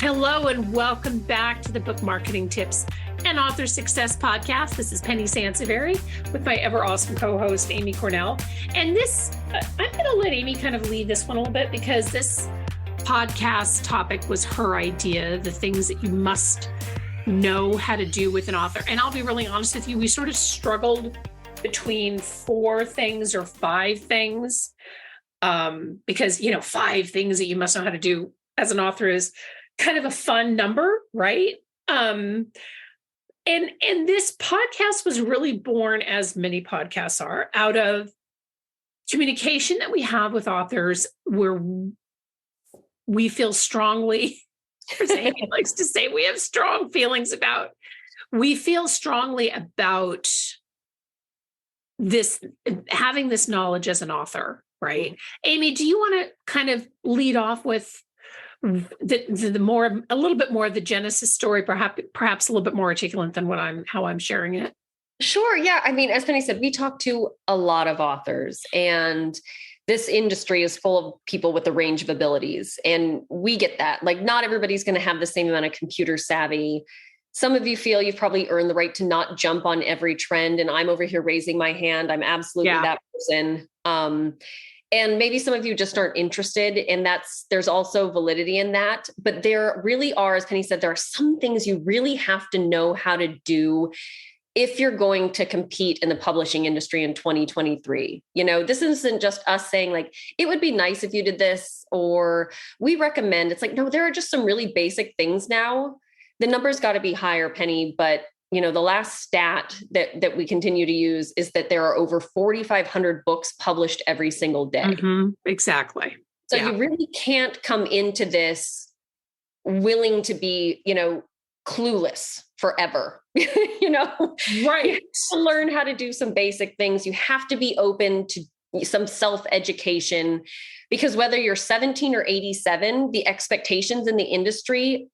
Hello and welcome back to the Book Marketing Tips and Author Success Podcast. This is Penny Sansevieri with my ever awesome co-host, Amy Cornell. And I'm going to let Amy kind of lead this one a little bit because this podcast topic was her idea, the things that you must know how to do with an author. And I'll be really honest with you, we sort of struggled between 4 things or 5 things because, 5 things that you must know how to do as an author is kind of a fun number, right? And this podcast was really born, as many podcasts are, out of communication that we have with authors where we feel strongly, as Amy likes to say, we have strong feelings about, we feel strongly about this, having this knowledge as an author, right? Amy, do you want to kind of lead off with a little bit more of the genesis story, perhaps a little bit more articulate than how I'm sharing it? Sure. Yeah. I mean, as Penny said, we talk to a lot of authors, and this industry is full of people with a range of abilities. And we get that. Like, not everybody's going to have the same amount of computer savvy. Some of you feel you've probably earned the right to not jump on every trend. And I'm over here raising my hand. I'm absolutely that person. And maybe some of you just aren't interested, and there's also validity in that. But there really are, as Penny said, there are some things you really have to know how to do if you're going to compete in the publishing industry in 2023. This isn't just us saying like, it would be nice if you did this, or we recommend. It's like, no, there are just some really basic things now. The number's got to be higher, Penny, but the last stat that we continue to use is that there are over 4,500 books published every single day. Mm-hmm. Exactly. So you really can't come into this willing to be, clueless forever, Right. To learn how to do some basic things. You have to be open to some self-education, because whether you're 17 or 87, the expectations in the industry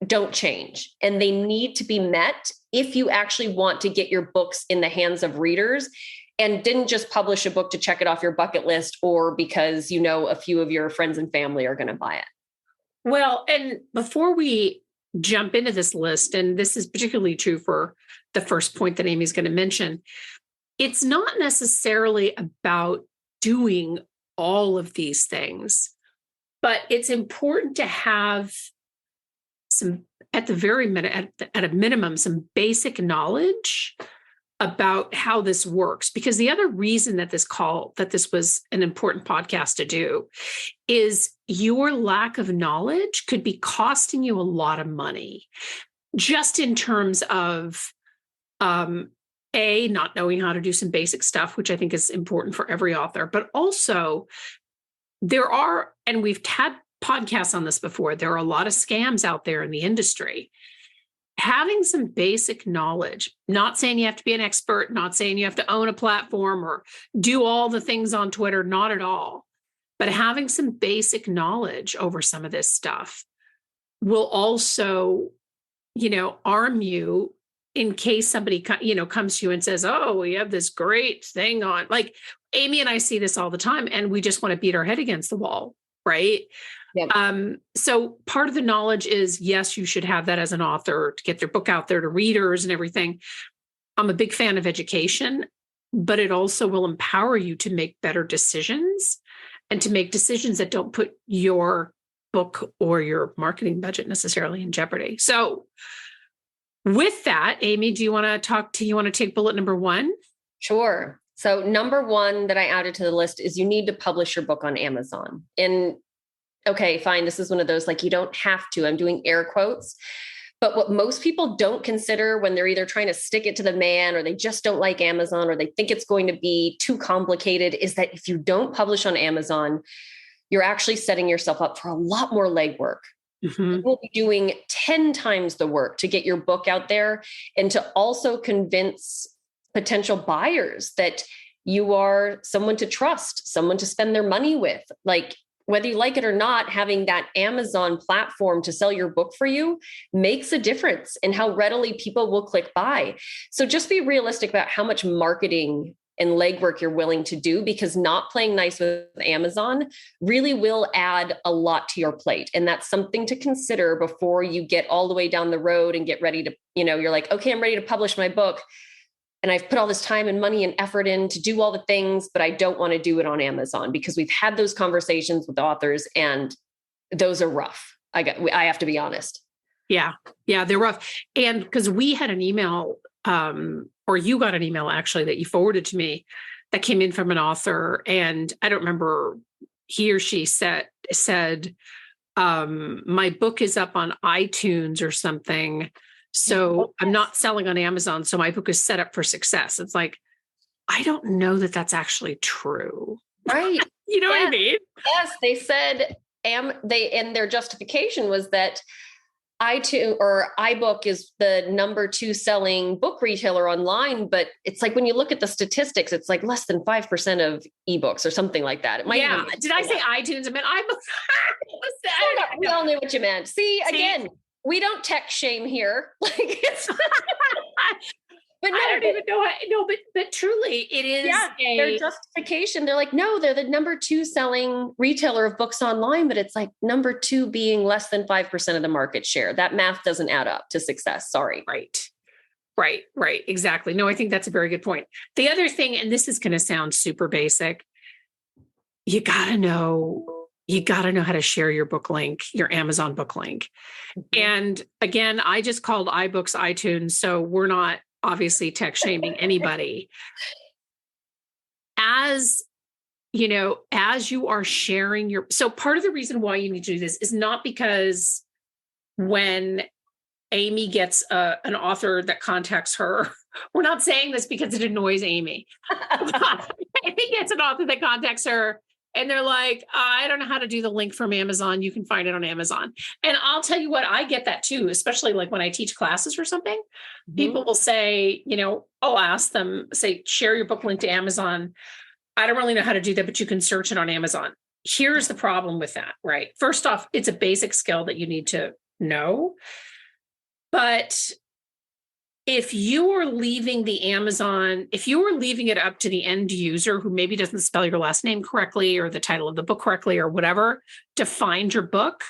don't change, and they need to be met if you actually want to get your books in the hands of readers, and didn't just publish a book to check it off your bucket list or because a few of your friends and family are going to buy it. Well, and before we jump into this list, and this is particularly true for the first point that Amy's going to mention, it's not necessarily about doing all of these things, but it's important to have some, at a minimum, some basic knowledge about how this works. Because the other reason that this was an important podcast to do is your lack of knowledge could be costing you a lot of money, just in terms of, not knowing how to do some basic stuff, which I think is important for every author, but also and we've had podcasts on this before, there are a lot of scams out there in the industry. Having some basic knowledge, not saying you have to be an expert, not saying you have to own a platform or do all the things on Twitter, not at all, but having some basic knowledge over some of this stuff will also, arm you in case somebody, comes to you and says, oh, we have this great thing on. Like Amy and I see this all the time, and we just want to beat our head against the wall, right? Yep. So part of the knowledge is, yes, you should have that as an author to get their book out there to readers and everything. I'm a big fan of education, but it also will empower you to make better decisions and to make decisions that don't put your book or your marketing budget necessarily in jeopardy. So with that, Amy, you want to take bullet number 1? Sure. So number 1 that I added to the list is you need to publish your book on Amazon. And okay, fine. This is one of those, like, you don't have to, I'm doing air quotes, but what most people don't consider when they're either trying to stick it to the man, or they just don't like Amazon, or they think it's going to be too complicated, is that if you don't publish on Amazon, you're actually setting yourself up for a lot more legwork. Mm-hmm. You will be doing 10 times the work to get your book out there, and to also convince potential buyers that you are someone to trust, someone to spend their money with. Like, whether you like it or not, having that Amazon platform to sell your book for you makes a difference in how readily people will click buy. So just be realistic about how much marketing and legwork you're willing to do, because not playing nice with Amazon really will add a lot to your plate. And that's something to consider before you get all the way down the road and get ready to, you're like, okay, I'm ready to publish my book. And I've put all this time and money and effort in to do all the things, but I don't want to do it on Amazon, because we've had those conversations with authors and those are rough. I have to be honest. Yeah. Yeah. They're rough. And because we had an email, or you got an email actually that you forwarded to me that came in from an author. And I don't remember, he or she said, my book is up on iTunes or something. So I'm not selling on Amazon. So my book is set up for success. It's like, I don't know that that's actually true. Right. You know what I mean? Yes. They said, and their justification was that iTunes or iBook is the number 2 selling book retailer online. But it's like, when you look at the statistics, it's like less than 5% of ebooks or something like that. It might even did I say iTunes? I meant iBook. We all knew what you meant. See, again, we don't tech shame here. Like it's but no, I don't even know. No, but truly it is their justification. They're like, no, they're the number 2 selling retailer of books online, but it's like number 2 being less than 5% of the market share. That math doesn't add up to success. Sorry. Right. Exactly. No, I think that's a very good point. The other thing, and this is going to sound super basic, you got to know how to share your book link, your Amazon book link. Mm-hmm. And again, I just called iBooks iTunes, so we're not obviously tech shaming anybody. As you are sharing so part of the reason why you need to do this is not because when Amy gets an author that contacts her, we're not saying this because it annoys Amy. Amy gets an author that contacts her and they're like, I don't know how to do the link from Amazon. You can find it on Amazon. And I'll tell you what, I get that too, especially like when I teach classes or something. Mm-hmm. People will say, I'll ask them, say, share your book link to Amazon. I don't really know how to do that, but you can search it on Amazon. Here's the problem with that, right? First off, it's a basic skill that you need to know. But if you are leaving it up to the end user who maybe doesn't spell your last name correctly or the title of the book correctly or whatever to find your book,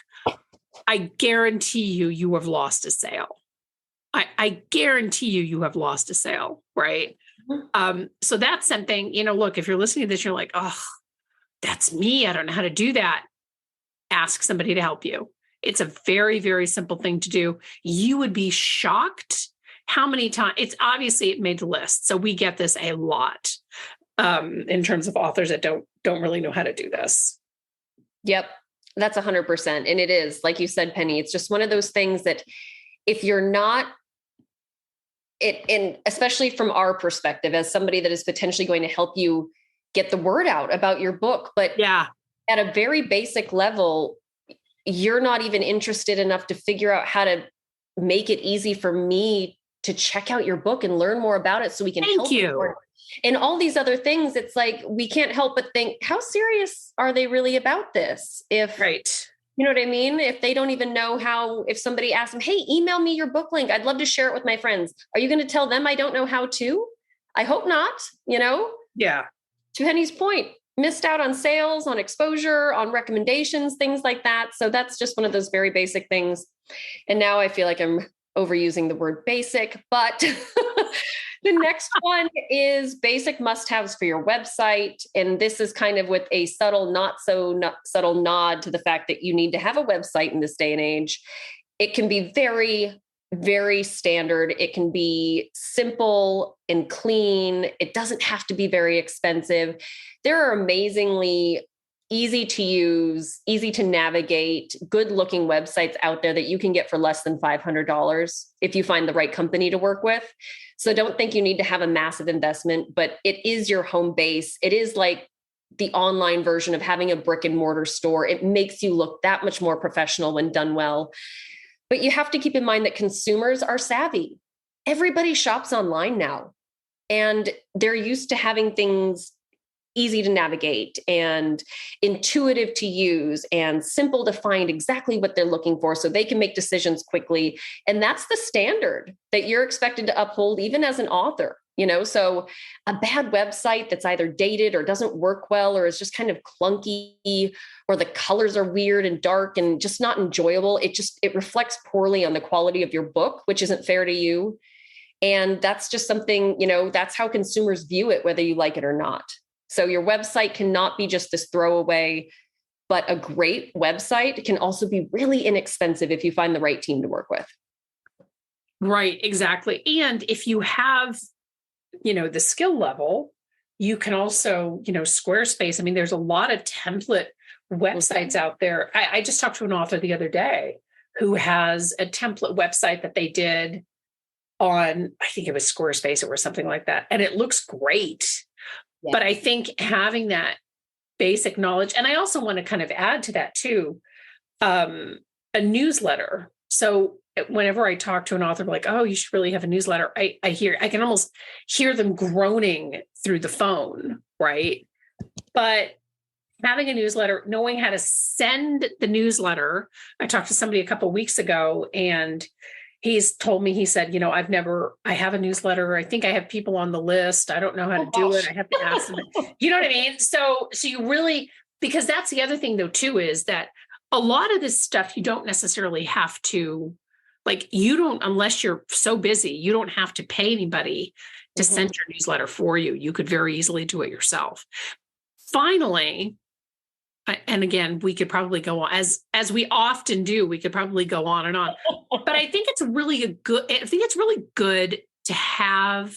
I guarantee you have lost a sale. I guarantee you have lost a sale, right? Mm-hmm. So that's something, look, if you're listening to this, you're like, oh, that's me. I don't know how to do that. Ask somebody to help you. It's a very, very simple thing to do. You would be shocked how many times it made the list. So we get this a lot in terms of authors that don't really know how to do this. Yep. That's 100%. And it is, like you said, Penny, it's just one of those things that if you're not and especially from our perspective, as somebody that is potentially going to help you get the word out about your book, but at a very basic level, you're not even interested enough to figure out how to make it easy for me to check out your book and learn more about it so we can help you. And all these other things, it's like, we can't help but think, how serious are they really about this? You know what I mean? If they don't even know how, if somebody asks them, hey, email me your book link, I'd love to share it with my friends. Are you going to tell them I don't know how to? I hope not, Yeah. To Henny's point, missed out on sales, on exposure, on recommendations, things like that. So that's just one of those very basic things. And now I feel like I'm overusing the word basic, but the next one is basic must-haves for your website. And this is kind of with a subtle, not subtle nod to the fact that you need to have a website in this day and age. It can be very, very standard. It can be simple and clean. It doesn't have to be very expensive. There are amazingly easy to use, easy to navigate, good looking websites out there that you can get for less than $500 if you find the right company to work with. So don't think you need to have a massive investment, but it is your home base. It is like the online version of having a brick and mortar store. It makes you look that much more professional when done well. But you have to keep in mind that consumers are savvy. Everybody shops online now, and they're used to having things easy to navigate and intuitive to use and simple to find exactly what they're looking for so they can make decisions quickly. And that's the standard that you're expected to uphold even as an author. So a bad website that's either dated or doesn't work well, or is just kind of clunky, or the colors are weird and dark and just not enjoyable. It reflects poorly on the quality of your book, which isn't fair to you. And that's just something, that's how consumers view it, whether you like it or not. So your website cannot be just this throwaway, but a great website can also be really inexpensive if you find the right team to work with. Right, exactly. And if you have, the skill level, you can also, Squarespace. I mean, there's a lot of template websites out there. I just talked to an author the other day who has a template website that they did on, I think it was Squarespace or something like that. And it looks great. Yeah. But I think having that basic knowledge, and I also want to kind of add to that too, a newsletter. So whenever I talk to an author, like, oh, you should really have a newsletter, I can almost hear them groaning through the phone, right? But having a newsletter, knowing how to send the newsletter. I talked to somebody a couple of weeks ago, and he's told me, he said, I have a newsletter. I think I have people on the list. I don't know how to do it. I have to ask them. You know what I mean? So you really, because that's the other thing though, too, is that a lot of this stuff, you don't necessarily have to, unless you're so busy, you don't have to pay anybody to send your newsletter for you. You could very easily do it yourself. Finally, and again, we could probably go on as we often do. We could probably go on and on, but I think it's really good to have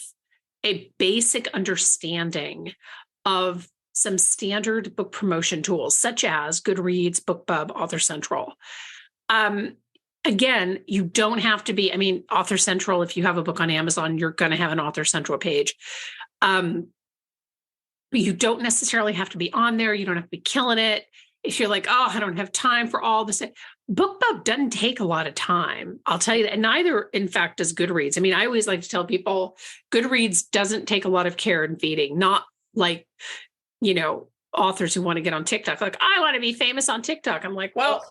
a basic understanding of some standard book promotion tools, such as Goodreads, BookBub, Author Central. Again, you don't have to be. I mean, Author Central. If you have a book on Amazon, you're going to have an Author Central page. You don't necessarily have to be on there. You don't have to be killing it. If you're like, oh, I don't have time for all this. BookBub doesn't take a lot of time. I'll tell you that. And neither, in fact, does Goodreads. I mean, I always like to tell people Goodreads doesn't take a lot of care and feeding, not like, authors who want to get on TikTok. Like, I want to be famous on TikTok. I'm like, well,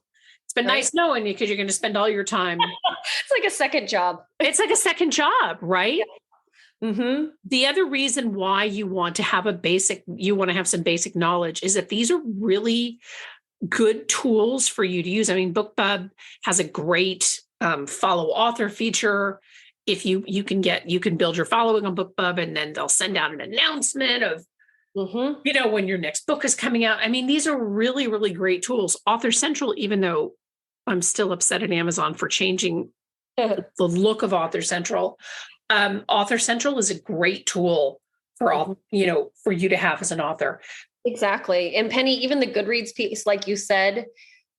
it's been nice knowing you because you're going to spend all your time. It's like a second job. It's like a second job, right? Yeah. Mm-hmm. The other reason why you want to have some basic knowledge is that these are really good tools for you to use. I mean, BookBub has a great follow author feature. If you can build your following on BookBub, and then they'll send out an announcement of, when your next book is coming out. I mean, these are really, really great tools. Author Central, even though I'm still upset at Amazon for changing the look of Author Central. Author Central is a great tool for all, for you to have as an author. Exactly. And Penny, even the Goodreads piece, like you said,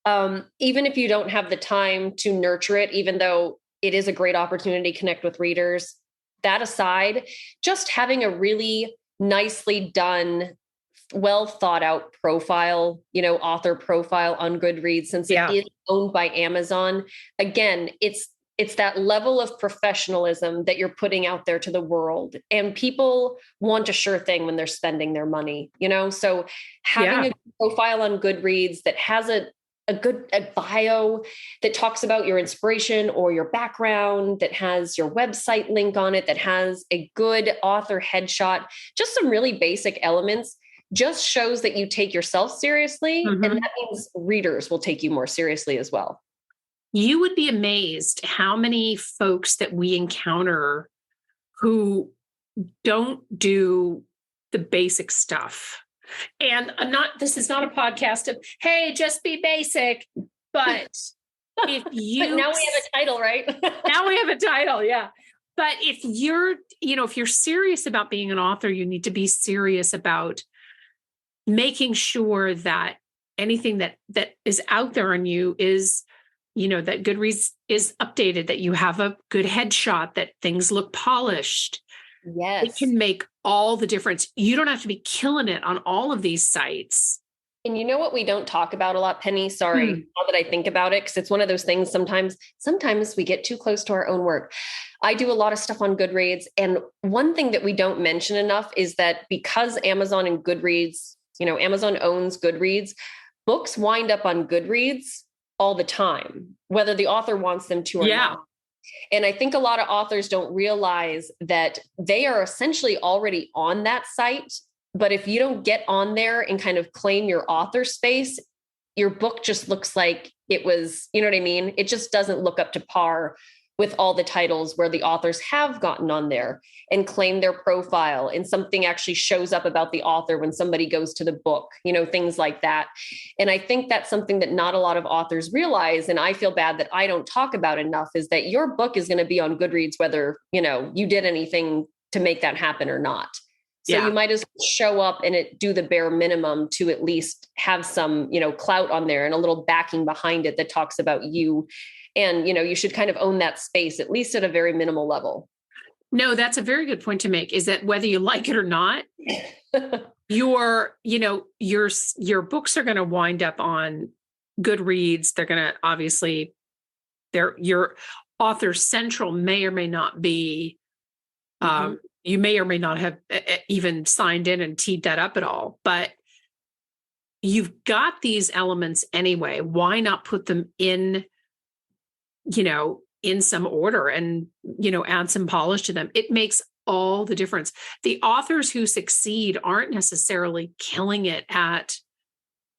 even if you don't have the time to nurture it, even though it is a great opportunity to connect with readers, that aside, just having a really nicely done, well thought out profile, author profile on Goodreads, since it is owned by Amazon. Again, it's that level of professionalism that you're putting out there to the world, and people want a sure thing when they're spending their money, so having a profile on Goodreads that has a good bio that talks about your inspiration or your background, that has your website link on it, that has a good author headshot, just some really basic elements, just shows that you take yourself seriously. And that means readers will take you more seriously as well. You would be amazed how many folks that we encounter who don't do the basic stuff. And this is not a podcast of, hey, just be basic. But if you... But now we have a title, right? Now we have a title, yeah. But if you're serious about being an author, you need to be serious about making sure that anything that is out there on you is... that Goodreads is updated, that you have a good headshot, that things look polished. Yes. It can make all the difference. You don't have to be killing it on all of these sites. And you know what we don't talk about a lot, Penny? Sorry, now that I think about it, because it's one of those things sometimes we get too close to our own work. I do a lot of stuff on Goodreads. And one thing that we don't mention enough is that because Amazon and Goodreads, Amazon owns Goodreads, books wind up on Goodreads all the time, whether the author wants them to or not. And I think a lot of authors don't realize that they are essentially already on that site. But if you don't get on there and kind of claim your author space, your book just looks like it was, you know what I mean? It just doesn't look up to par with all the titles where the authors have gotten on there and claimed their profile, and something actually shows up about the author when somebody goes to the book, you know, things like that. And I think that's something that not a lot of authors realize. And I feel bad that I don't talk about enough, is that your book is going to be on Goodreads, whether, you know, you did anything to make that happen or not. So you might as well show up and do the bare minimum to at least have some, you know, clout on there and a little backing behind it that talks about you. And, you know, you should kind of own that space, at least at a very minimal level. No, that's a very good point to make, is that whether you like it or not, your books are going to wind up on Goodreads. They're going to obviously, your Author Central may or may not be, you may or may not have even signed in and teed that up at all, but you've got these elements anyway. Why not put them in, you know, in some order and, you know, add some polish to them? It makes all the difference. The authors who succeed aren't necessarily killing it at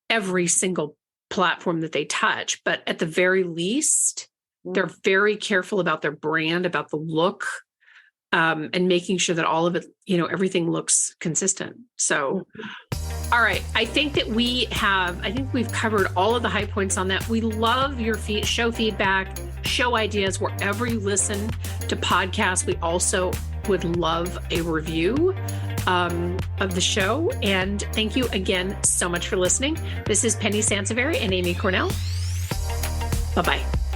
every single platform that they touch, but at the very least, they're very careful about their brand, about the look, and making sure that all of it, you know, everything looks consistent. So, all right. I think we've covered all of the high points on that. We love your show feedback, show ideas, wherever you listen to podcasts. We also would love a review of the show. And thank you again so much for listening. This is Penny Sansevieri and Amy Cornell. Bye-bye.